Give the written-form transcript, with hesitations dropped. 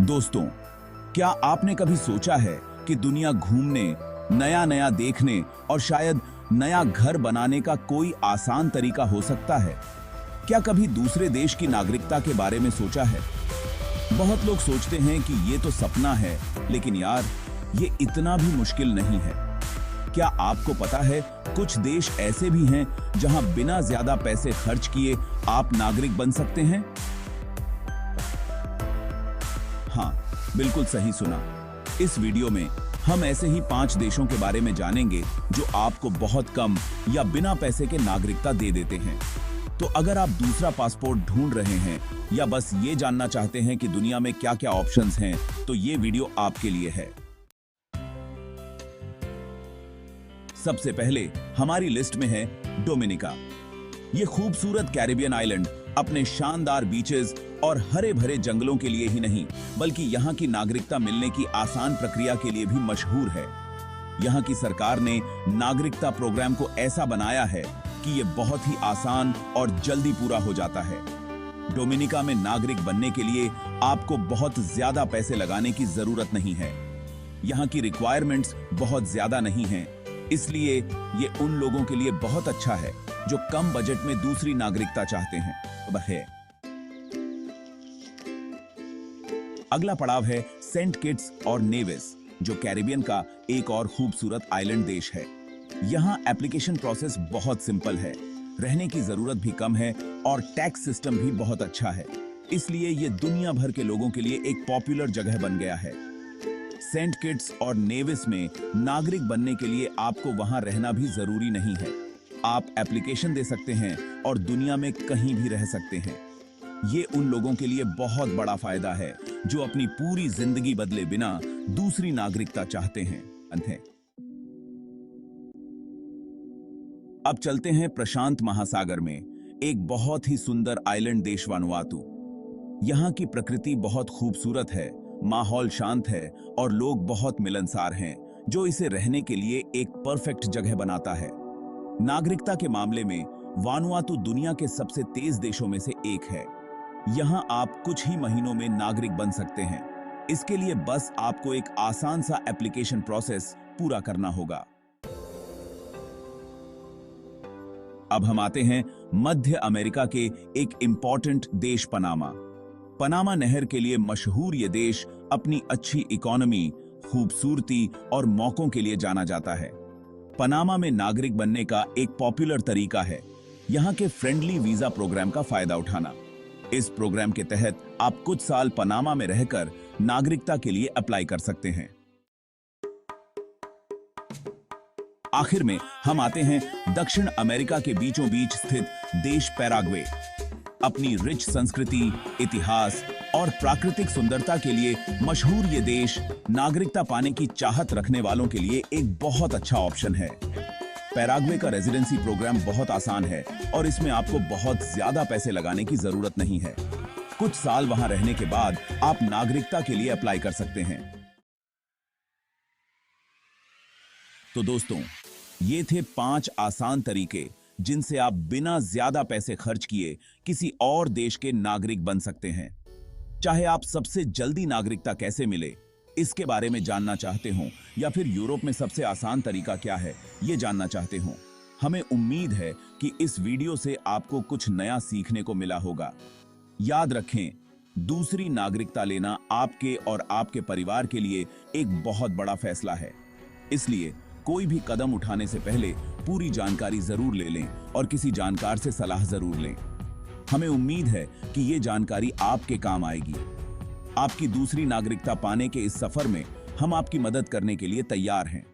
दोस्तों, क्या आपने कभी सोचा है कि दुनिया घूमने, नया नया देखने और शायद नया घर बनाने का कोई आसान तरीका हो सकता है? क्या कभी दूसरे देश की नागरिकता के बारे में सोचा है? बहुत लोग सोचते हैं कि ये तो सपना है, लेकिन यार, ये इतना भी मुश्किल नहीं है। क्या आपको पता है, कुछ देश ऐसे भी हैं जहां बिना ज्यादा पैसे खर्च किए आप नागरिक बन सकते हैं? हाँ, बिल्कुल सही सुना। इस वीडियो में हम ऐसे ही 5 देशों के बारे में जानेंगे जो आपको बहुत कम या बिना पैसे के नागरिकता दे देते हैं। तो अगर आप दूसरा पासपोर्ट ढूंढ रहे हैं या बस ये जानना चाहते हैं कि दुनिया में क्या-क्या ऑप्शंस हैं, तो ये वीडियो आपके लिए है। सबसे पहले हमारी लिस्ट में है डोमिनिका। ये खूबसूरत कैरिबियन आइलैंड अपने शानदार बीचेस और हरे भरे जंगलों के लिए ही नहीं, बल्कि यहाँ की नागरिकता मिलने की आसान प्रक्रिया के लिए भी मशहूर है। यहाँ की सरकार ने नागरिकता प्रोग्राम को ऐसा बनाया है कि ये बहुत ही आसान और जल्दी पूरा हो जाता है। डोमिनिका में नागरिक बनने के लिए आपको बहुत ज्यादा पैसे लगाने की जरूरत नहीं है। यहाँ की रिक्वायरमेंट्स बहुत ज्यादा नहीं हैं, इसलिए ये उन लोगों के लिए बहुत अच्छा है जो कम बजट में दूसरी नागरिकता चाहते हैं। अगला पड़ाव है सेंट किट्स और नेविस, जो कैरिबियन का एक और खूबसूरत आइलैंड देश है। यहाँ एप्लीकेशन प्रोसेस बहुत सिंपल है, रहने की जरूरत भी कम है और टैक्स सिस्टम भी बहुत अच्छा है, इसलिए ये दुनिया भर के लोगों के लिए एक पॉपुलर जगह बन गया है। सेंट किट्स और नेविस में नागरिक बनने के लिए आपको वहां रहना भी जरूरी नहीं है। आप एप्लीकेशन दे सकते हैं और दुनिया में कहीं भी रह सकते हैं। ये उन लोगों के लिए बहुत बड़ा फायदा है जो अपनी पूरी जिंदगी बदले बिना दूसरी नागरिकता चाहते हैं। अब चलते हैं प्रशांत महासागर में एक बहुत ही सुंदर आइलैंड देश वानुआतू। यहाँ की प्रकृति बहुत खूबसूरत है, माहौल शांत है और लोग बहुत मिलनसार हैं, जो इसे रहने के लिए एक परफेक्ट जगह बनाता है। नागरिकता के मामले में वानुआतू दुनिया के सबसे तेज देशों में से एक है। यहाँ आप कुछ ही महीनों में नागरिक बन सकते हैं। इसके लिए बस आपको एक आसान सा एप्लीकेशन प्रोसेस पूरा करना होगा। अब हम आते हैं मध्य अमेरिका के एक इंपॉर्टेंट देश पनामा। पनामा नहर के लिए मशहूर ये देश अपनी अच्छी इकोनॉमी, खूबसूरती और मौकों के लिए जाना जाता है। पनामा में नागरिक बनने का एक पॉपुलर तरीका है यहाँ के फ्रेंडली वीजा प्रोग्राम का फायदा उठाना। इस प्रोग्राम के तहत आप कुछ साल पनामा में रहकर नागरिकता के लिए अप्लाई कर सकते हैं। आखिर में हम आते हैं दक्षिण अमेरिका के बीचों बीच स्थित देश पैराग्वे। अपनी रिच संस्कृति, इतिहास और प्राकृतिक सुंदरता के लिए मशहूर ये देश नागरिकता पाने की चाहत रखने वालों के लिए एक बहुत अच्छा ऑप्शन है। पैराग्वे का रेजिडेंसी प्रोग्राम बहुत आसान है और इसमें आपको बहुत ज्यादा पैसे लगाने की जरूरत नहीं है। कुछ साल वहां रहने के बाद आप नागरिकता के लिए अप्लाई कर सकते हैं। तो दोस्तों, ये थे 5 आसान तरीके जिनसे आप बिना ज्यादा पैसे खर्च किए किसी और देश के नागरिक बन सकते हैं। चाहे आप सबसे जल्दी नागरिकता कैसे मिले इसके बारे में जानना चाहते हो या फिर यूरोप में सबसे आसान तरीका क्या है ये जानना चाहते हो, हमें उम्मीद है कि इस वीडियो से आपको कुछ नया सीखने को मिला होगा। याद रखें, दूसरी नागरिकता लेना आपके और आपके परिवार के लिए एक बहुत बड़ा फैसला है, इसलिए कोई भी कदम उठाने से पहले पूरी जानकारी जरूर ले लें और किसी जानकार से सलाह जरूर लें। हमें उम्मीद है कि ये जानकारी आपके काम आएगी। आपकी दूसरी नागरिकता पाने के इस सफर में हम आपकी मदद करने के लिए तैयार हैं।